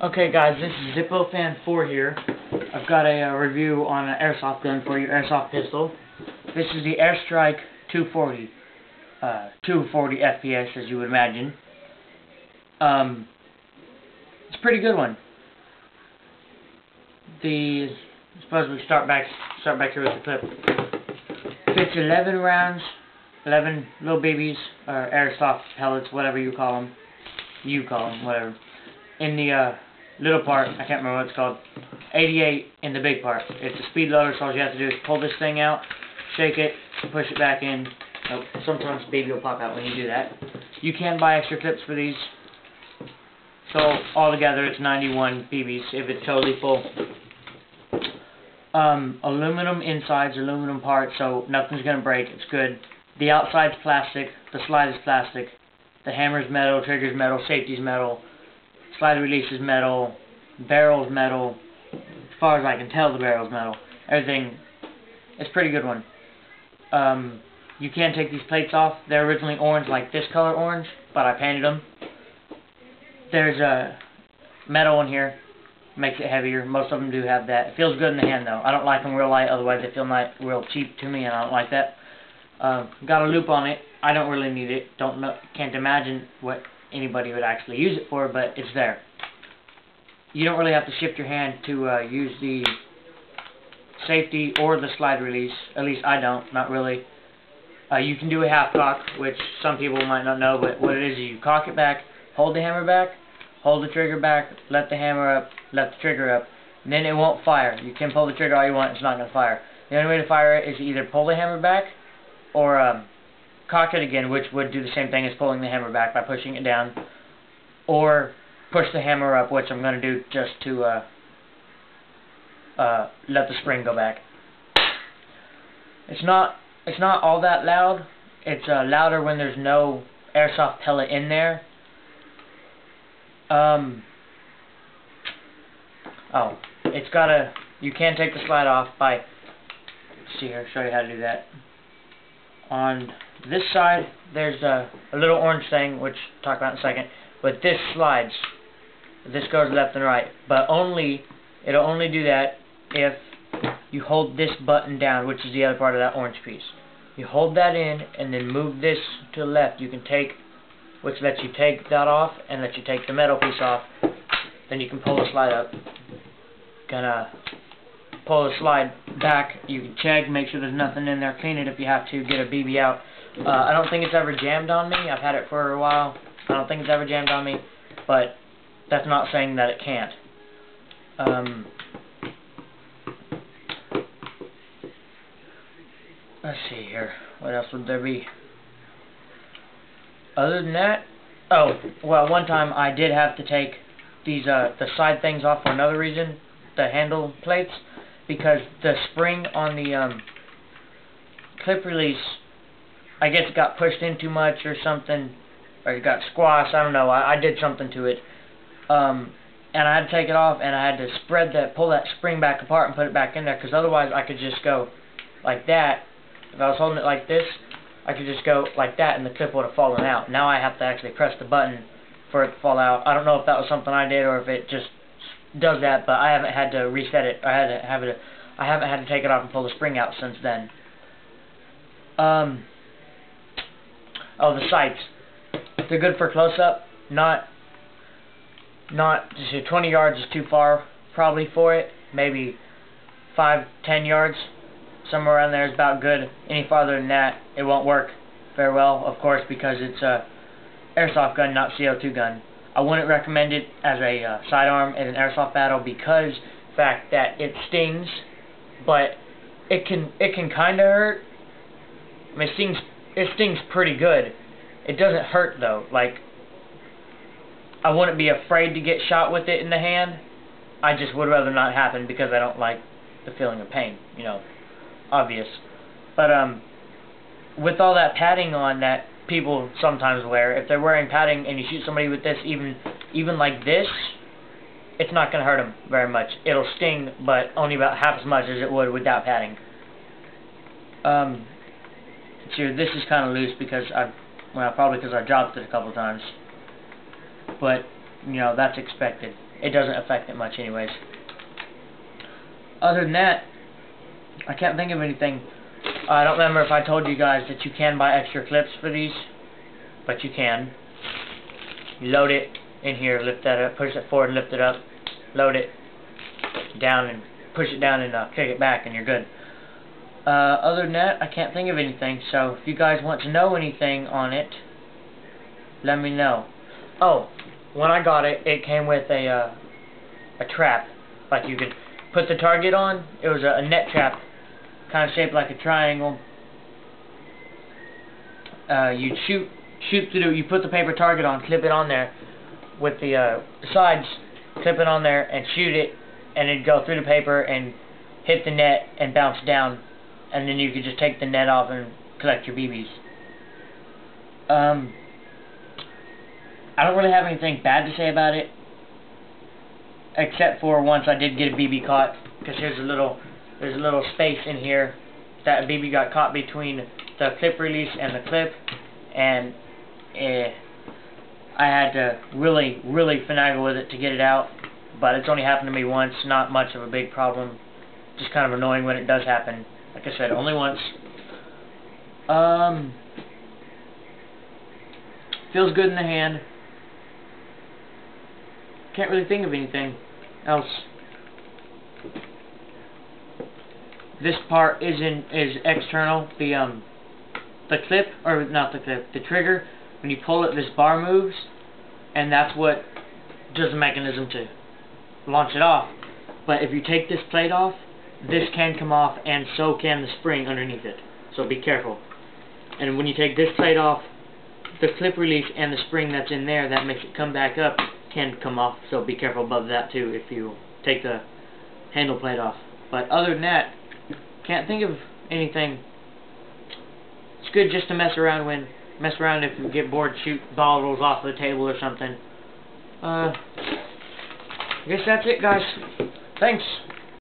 Okay guys, this is ZippoFan4 here. I've got a review on an airsoft gun for you, airsoft pistol. This is the Airstrike 240. 240 FPS, as you would imagine. It's a pretty good one. I suppose we start back here with the clip. Fits 11 rounds, 11 little babies, or airsoft pellets, whatever you call them. Whatever. In the little part, I can't remember what it's called, 88 in the big part. It's a speed loader, so all you have to do is pull this thing out, shake it, push it back in. Oh, sometimes the baby will pop out when you do that. You can buy extra clips for these. So altogether it's 91 BBs if it's totally full. Aluminum insides, aluminum parts, so nothing's going to break. It's good. The outside's plastic, the slide is plastic, the hammer's metal, trigger's metal, safety's metal, slide release is metal, barrel's metal. As far as I can tell, the barrel's metal. Everything, it's a pretty good one. You can take these plates off. They're originally orange, like this color orange, but I painted them. There's a metal in here, makes it heavier. Most of them do have that. It feels good in the hand though. I don't like them real light, otherwise they feel real cheap to me, and I don't like that. Got a loop on it. I don't really need it. Can't imagine what anybody would actually use it for, but it's there. You don't really have to shift your hand to use the safety or the slide release. At least I don't, not really. You can do a half cock, which some people might not know, but what it is you cock it back, hold the hammer back, hold the trigger back, let the hammer up, let the trigger up, and then it won't fire. You can pull the trigger all you want, it's not going to fire. The only way to fire it is either pull the hammer back or cock it again, which would do the same thing as pulling the hammer back by pushing it down, or push the hammer up, which I'm going to do just to let the spring go back. It's not all that loud. It's louder when there's no airsoft pellet in there. It's got you can take the slide off by, let's see here, show you how to do that. On this side, there's a little orange thing, which I'll talk about in a second, but this slides. This goes left and right, but it'll only do that if you hold this button down, which is the other part of that orange piece. You hold that in, and then move this to the left. You can take, which lets you take that off, and lets you take the metal piece off. Then you can pull the slide up. Gonna pull the slide back. You can check, make sure there's nothing in there. Clean it if you have to. Get a BB out. I don't think it's ever jammed on me. I've had it for a while. I don't think it's ever jammed on me, but that's not saying that it can't. Let's see here. What else would there be? Other than that, well, one time I did have to take these the side things off for another reason, the handle plates, because the spring on the clip release, I guess it got pushed in too much or something, or it got squashed. I don't know. I did something to it, and I had to take it off, and I had to pull that spring back apart and put it back in there, because otherwise I could just go like that. If I was holding it like this, I could just go like that and the clip would have fallen out. Now I have to actually press the button for it to fall out. I don't know if that was something I did or if it just does that, but I haven't had to reset it. I haven't had to take it off and pull the spring out since then. The sights. They're good for close-up. Not 20 yards is too far probably for it. Maybe 5-10 yards. Somewhere around there is about good. Any farther than that, it won't work very well, of course, because it's a airsoft gun, not CO2 gun. I wouldn't recommend it as a sidearm in an airsoft battle because the fact that it stings, but it can kind of hurt. I mean, it stings pretty good. It doesn't hurt though. Like, I wouldn't be afraid to get shot with it in the hand. I just would rather not happen because I don't like the feeling of pain, you know. Obvious. But with all that padding on that people sometimes wear, if they're wearing padding and you shoot somebody with this, even like this, it's not going to hurt them very much. It'll sting, but only about half as much as it would without padding. So this is kind of loose because probably because I dropped it a couple times. But you know, that's expected. It doesn't affect it much anyways. Other than that, I can't think of anything. I don't remember if I told you guys that you can buy extra clips for these, but you can. You load it in here, lift that up, push it forward, lift it up, load it down and push it down and kick it back, and you're good. Other than that, I can't think of anything, so if you guys want to know anything on it, let me know. Oh, when I got it, it came with a trap. Like, you could put the target on. It was a net trap, kind of shaped like a triangle. You'd shoot through. You put the paper target on, clip it on there with the sides, clip it on there, and shoot it, and it'd go through the paper and hit the net and bounce down, and then you could just take the net off and collect your BBs. I don't really have anything bad to say about it, except for once I did get a BB caught, because there's a little space in here that a BB got caught between the clip release and the clip, and I had to really finagle with it to get it out. But it's only happened to me once, not much of a big problem, just kind of annoying when it does happen. Like I said, only once. Feels good in the hand. Can't really think of anything else. This part is external. The clip, or not the clip, the trigger. When you pull it, this bar moves, and that's what does the mechanism to launch it off. But if you take this plate off, this can come off, and so can the spring underneath it. So be careful. And when you take this plate off, the clip release and the spring that's in there that makes it come back up can come off, so be careful above that too if you take the handle plate off. But other than that, can't think of anything. It's good just to mess around if you get bored, shoot bottles off the table or something. I guess that's it, guys. Thanks.